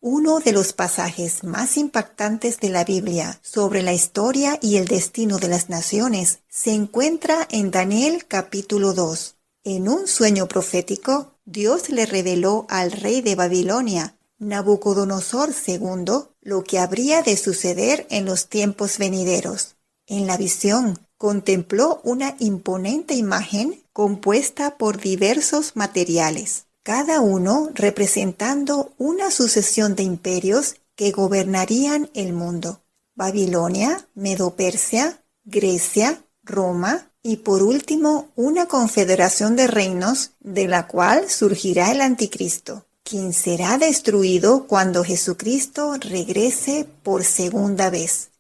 Uno de los pasajes más impactantes de la Biblia sobre la historia y el destino de las naciones se encuentra en Daniel capítulo 2. En un sueño profético, Dios le reveló al rey de Babilonia, Nabucodonosor II, lo que habría de suceder en los tiempos venideros. En la visión, contempló una imponente imagen compuesta por diversos materiales, cada uno representando una sucesión de imperios que gobernarían el mundo: Babilonia, Medo-Persia, Grecia, Roma y por último una confederación de reinos de la cual surgirá el anticristo, quien será destruido cuando Jesucristo regrese por segunda vez.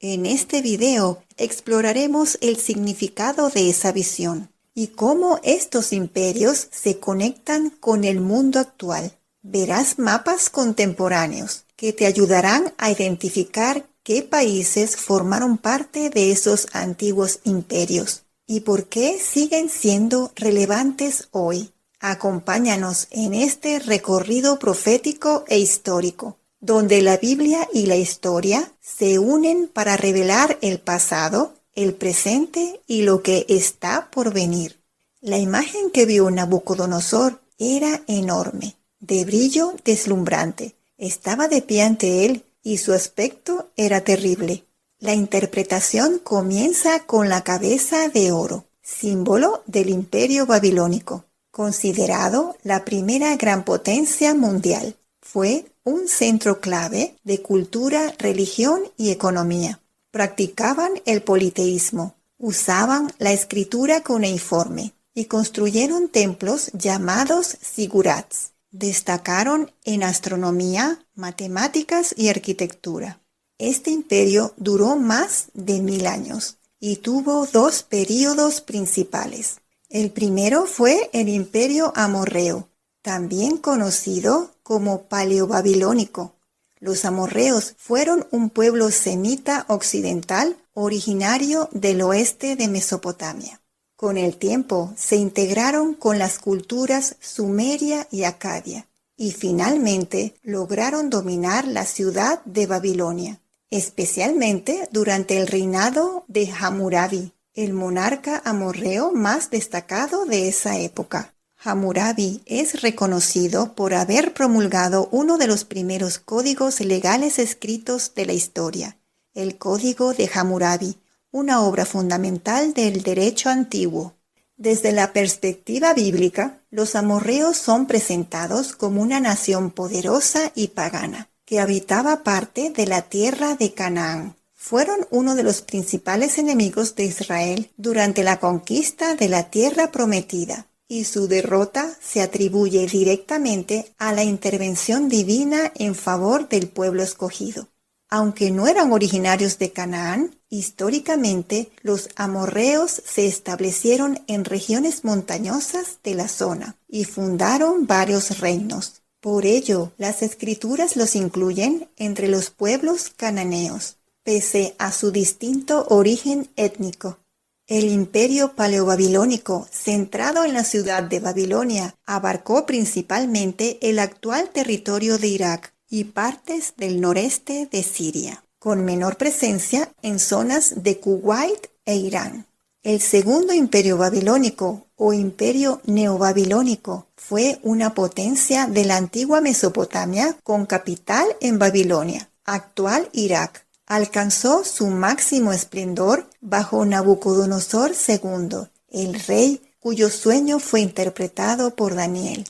En este video exploraremos el significado de esa visión y cómo estos imperios se conectan con el mundo actual. Verás mapas contemporáneos que te ayudarán a identificar qué países formaron parte de esos antiguos imperios y por qué siguen siendo relevantes hoy. Acompáñanos en este recorrido profético e histórico, donde la Biblia y la historia se unen para revelar el pasado, el presente y lo que está por venir. La imagen que vio Nabucodonosor era enorme, de brillo deslumbrante. Estaba de pie ante él y su aspecto era terrible. La interpretación comienza con la cabeza de oro, símbolo del imperio babilónico, considerado la primera gran potencia mundial. Fue un centro clave de cultura, religión y economía. Practicaban el politeísmo, usaban la escritura cuneiforme y construyeron templos llamados zigurats. Destacaron en astronomía, matemáticas y arquitectura. Este imperio duró más de 1000 años y tuvo dos períodos principales. El primero fue el Imperio Amorreo, también conocido como Paleobabilónico. Los amorreos fueron un pueblo semita occidental originario del oeste de Mesopotamia. Con el tiempo se integraron con las culturas sumeria y acadia y finalmente lograron dominar la ciudad de Babilonia, especialmente durante el reinado de Hammurabi, el monarca amorreo más destacado de esa época. Hammurabi es reconocido por haber promulgado uno de los primeros códigos legales escritos de la historia, el Código de Hammurabi, una obra fundamental del derecho antiguo. Desde la perspectiva bíblica, los amorreos son presentados como una nación poderosa y pagana, que habitaba parte de la tierra de Canaán. Fueron uno de los principales enemigos de Israel durante la conquista de la tierra prometida, y su derrota se atribuye directamente a la intervención divina en favor del pueblo escogido. Aunque no eran originarios de Canaán, históricamente los amorreos se establecieron en regiones montañosas de la zona y fundaron varios reinos. Por ello, las escrituras los incluyen entre los pueblos cananeos, pese a su distinto origen étnico. El imperio paleobabilónico, centrado en la ciudad de Babilonia, abarcó principalmente el actual territorio de Irak y partes del noreste de Siria, con menor presencia en zonas de Kuwait e Irán. El segundo imperio babilónico o imperio neobabilónico fue una potencia de la antigua Mesopotamia con capital en Babilonia, actual Irak. Alcanzó su máximo esplendor bajo Nabucodonosor II, el rey cuyo sueño fue interpretado por Daniel.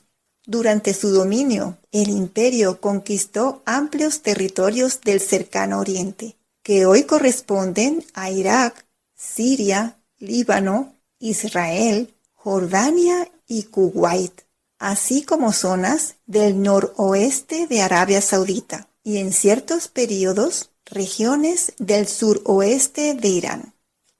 Durante su dominio, el imperio conquistó amplios territorios del cercano oriente, que hoy corresponden a Irak, Siria, Líbano, Israel, Jordania y Kuwait, así como zonas del noroeste de Arabia Saudita y en ciertos períodos regiones del suroeste de Irán.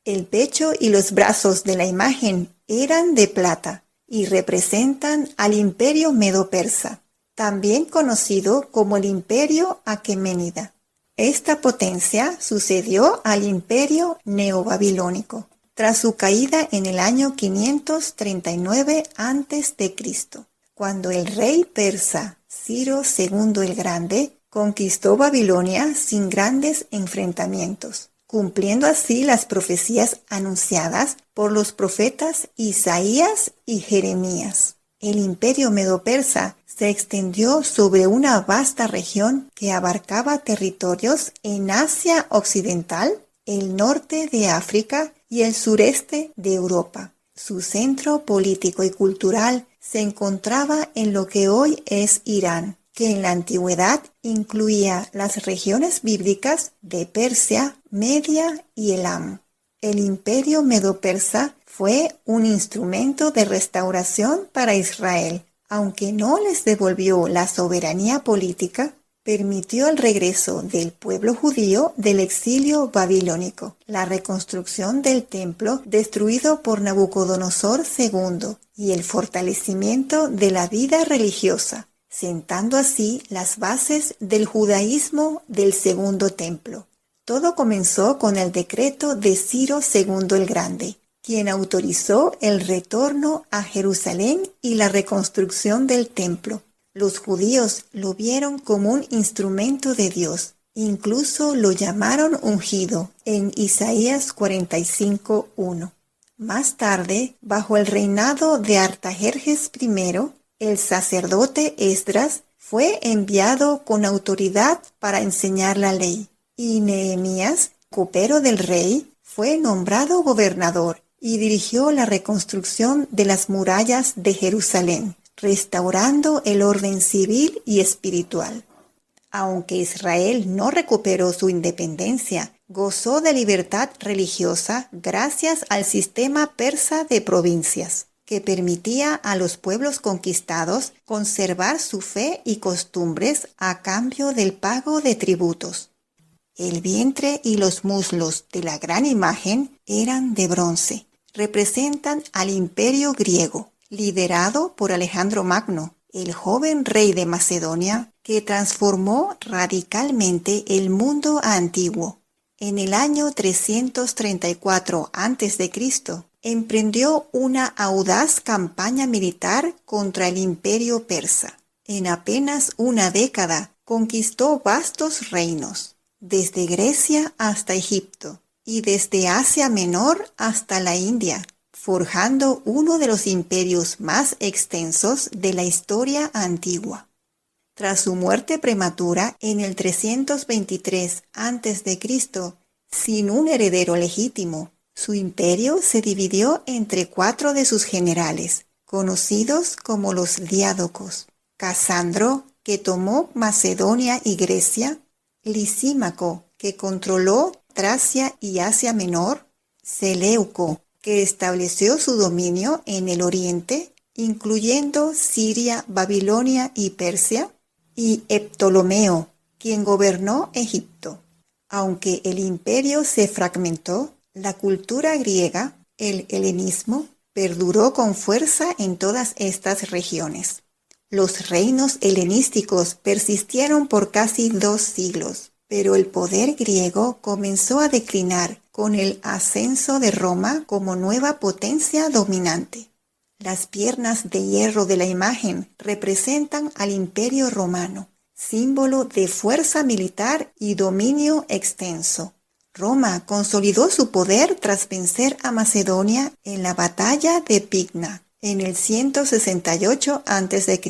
El pecho y los brazos de la imagen eran de plata y representan al imperio medo-persa, también conocido como el imperio aqueménida. Esta potencia sucedió al imperio neobabilónico, tras su caída en el año 539 a.C., cuando el rey persa Ciro II el Grande conquistó Babilonia sin grandes enfrentamientos, cumpliendo así las profecías anunciadas por los profetas Isaías y Jeremías. El imperio medo-persa se extendió sobre una vasta región que abarcaba territorios en Asia Occidental, el norte de África y el sureste de Europa. Su centro político y cultural se encontraba en lo que hoy es Irán, que en la antigüedad incluía las regiones bíblicas de Persia, Media y Elam. El imperio medo-persa fue un instrumento de restauración para Israel. Aunque no les devolvió la soberanía política, permitió el regreso del pueblo judío del exilio babilónico, la reconstrucción del templo destruido por Nabucodonosor II y el fortalecimiento de la vida religiosa, sentando así las bases del judaísmo del Segundo Templo. Todo comenzó con el decreto de Ciro II el Grande, quien autorizó el retorno a Jerusalén y la reconstrucción del templo. Los judíos lo vieron como un instrumento de Dios. Incluso lo llamaron ungido en Isaías 45:1. Más tarde, bajo el reinado de Artajerjes I, el sacerdote Esdras fue enviado con autoridad para enseñar la ley, y Nehemías, copero del rey, fue nombrado gobernador y dirigió la reconstrucción de las murallas de Jerusalén, restaurando el orden civil y espiritual. Aunque Israel no recuperó su independencia, gozó de libertad religiosa gracias al sistema persa de provincias, que permitía a los pueblos conquistados conservar su fe y costumbres a cambio del pago de tributos. El vientre y los muslos de la gran imagen eran de bronce. Representan al imperio griego, liderado por Alejandro Magno, el joven rey de Macedonia, que transformó radicalmente el mundo antiguo. En el año 334 a.C., emprendió una audaz campaña militar contra el imperio persa. En apenas una década conquistó vastos reinos, desde Grecia hasta Egipto y desde Asia Menor hasta la India, forjando uno de los imperios más extensos de la historia antigua. Tras su muerte prematura en el 323 a.C., sin un heredero legítimo, su imperio se dividió entre 4 de sus generales, conocidos como los Diádocos: Casandro, que tomó Macedonia y Grecia; Lisímaco, que controló Tracia y Asia Menor; Seleuco, que estableció su dominio en el oriente, incluyendo Siria, Babilonia y Persia; y Ptolomeo, quien gobernó Egipto. Aunque el imperio se fragmentó, la cultura griega, el helenismo, perduró con fuerza en todas estas regiones. Los reinos helenísticos persistieron por casi 2 siglos, pero el poder griego comenzó a declinar con el ascenso de Roma como nueva potencia dominante. Las piernas de hierro de la imagen representan al Imperio Romano, símbolo de fuerza militar y dominio extenso. Roma consolidó su poder tras vencer a Macedonia en la batalla de Pydna en el 168 a.C.,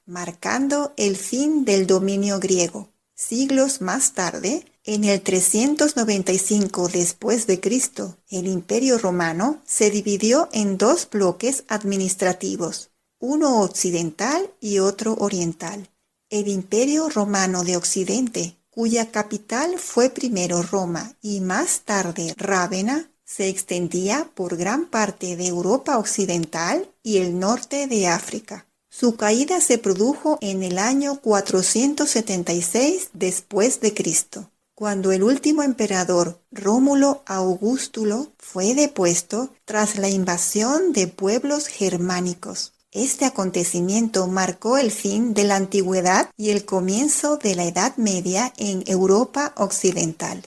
marcando el fin del dominio griego. Siglos más tarde, en el 395 después de Cristo, el Imperio Romano se dividió en 2 bloques administrativos, uno occidental y otro oriental. El Imperio Romano de Occidente, cuya capital fue primero Roma y más tarde Rávena, se extendía por gran parte de Europa occidental y el norte de África. Su caída se produjo en el año 476 después de Cristo, cuando el último emperador, Rómulo Augustulo, fue depuesto tras la invasión de pueblos germánicos. Este acontecimiento marcó el fin de la antigüedad y el comienzo de la Edad Media en Europa occidental.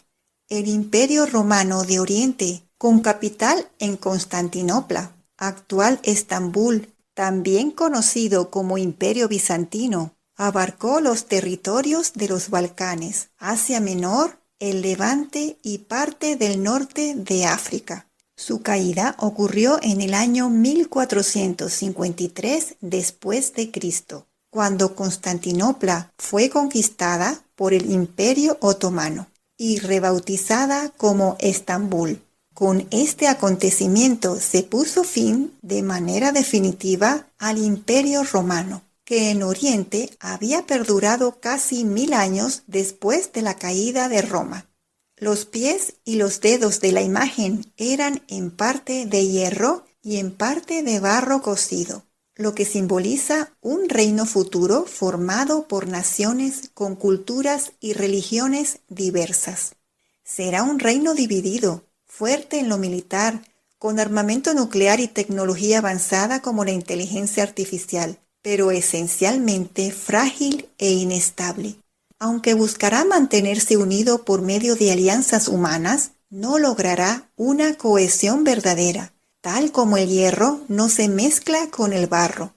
El Imperio Romano de Oriente, con capital en Constantinopla, actual Estambul, también conocido como Imperio Bizantino, Abarcó los territorios de los Balcanes, Asia Menor, el Levante y parte del norte de África. Su caída ocurrió en el año 1453 después de Cristo, cuando Constantinopla fue conquistada por el Imperio Otomano y rebautizada como Estambul. Con este acontecimiento se puso fin de manera definitiva al Imperio Romano, que en Oriente había perdurado casi 1000 años después de la caída de Roma. Los pies y los dedos de la imagen eran en parte de hierro y en parte de barro cocido, lo que simboliza un reino futuro formado por naciones con culturas y religiones diversas. Será un reino dividido, fuerte en lo militar, con armamento nuclear y tecnología avanzada como la inteligencia artificial, pero esencialmente frágil e inestable. Aunque buscará mantenerse unido por medio de alianzas humanas, no logrará una cohesión verdadera, tal como el hierro no se mezcla con el barro.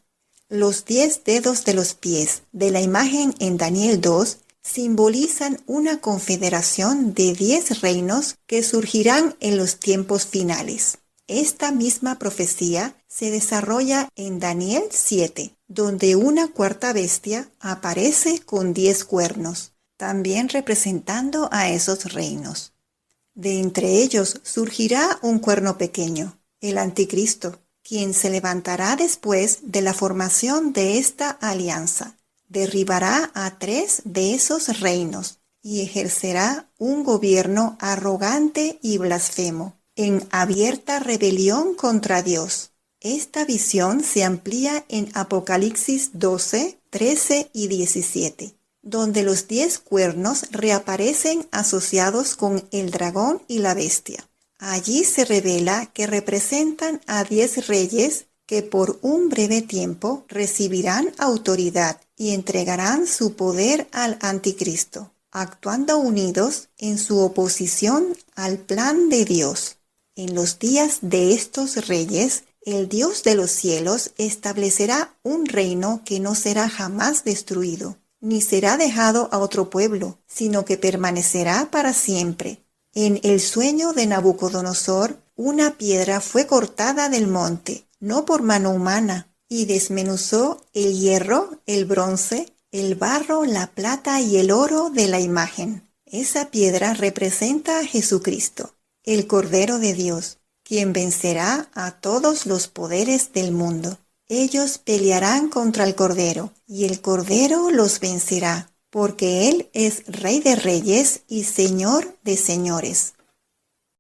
Los 10 dedos de los pies de la imagen en Daniel 2 simbolizan una confederación de 10 reinos que surgirán en los tiempos finales. Esta misma profecía se desarrolla en Daniel 7, donde una cuarta bestia aparece con 10 cuernos, también representando a esos reinos. De entre ellos surgirá un cuerno pequeño, el Anticristo, quien se levantará después de la formación de esta alianza. Derribará a 3 de esos reinos y ejercerá un gobierno arrogante y blasfemo, en abierta rebelión contra Dios. Esta visión se amplía en Apocalipsis 12, 13 y 17, donde los 10 cuernos reaparecen asociados con el dragón y la bestia. Allí se revela que representan a 10 reyes que por un breve tiempo recibirán autoridad y entregarán su poder al Anticristo, actuando unidos en su oposición al plan de Dios. En los días de estos reyes, el Dios de los cielos establecerá un reino que no será jamás destruido, ni será dejado a otro pueblo, sino que permanecerá para siempre. En el sueño de Nabucodonosor, una piedra fue cortada del monte, no por mano humana, y desmenuzó el hierro, el bronce, el barro, la plata y el oro de la imagen. Esa piedra representa a Jesucristo, el Cordero de Dios, quien vencerá a todos los poderes del mundo. Ellos pelearán contra el Cordero, y el Cordero los vencerá, porque Él es Rey de Reyes y Señor de Señores.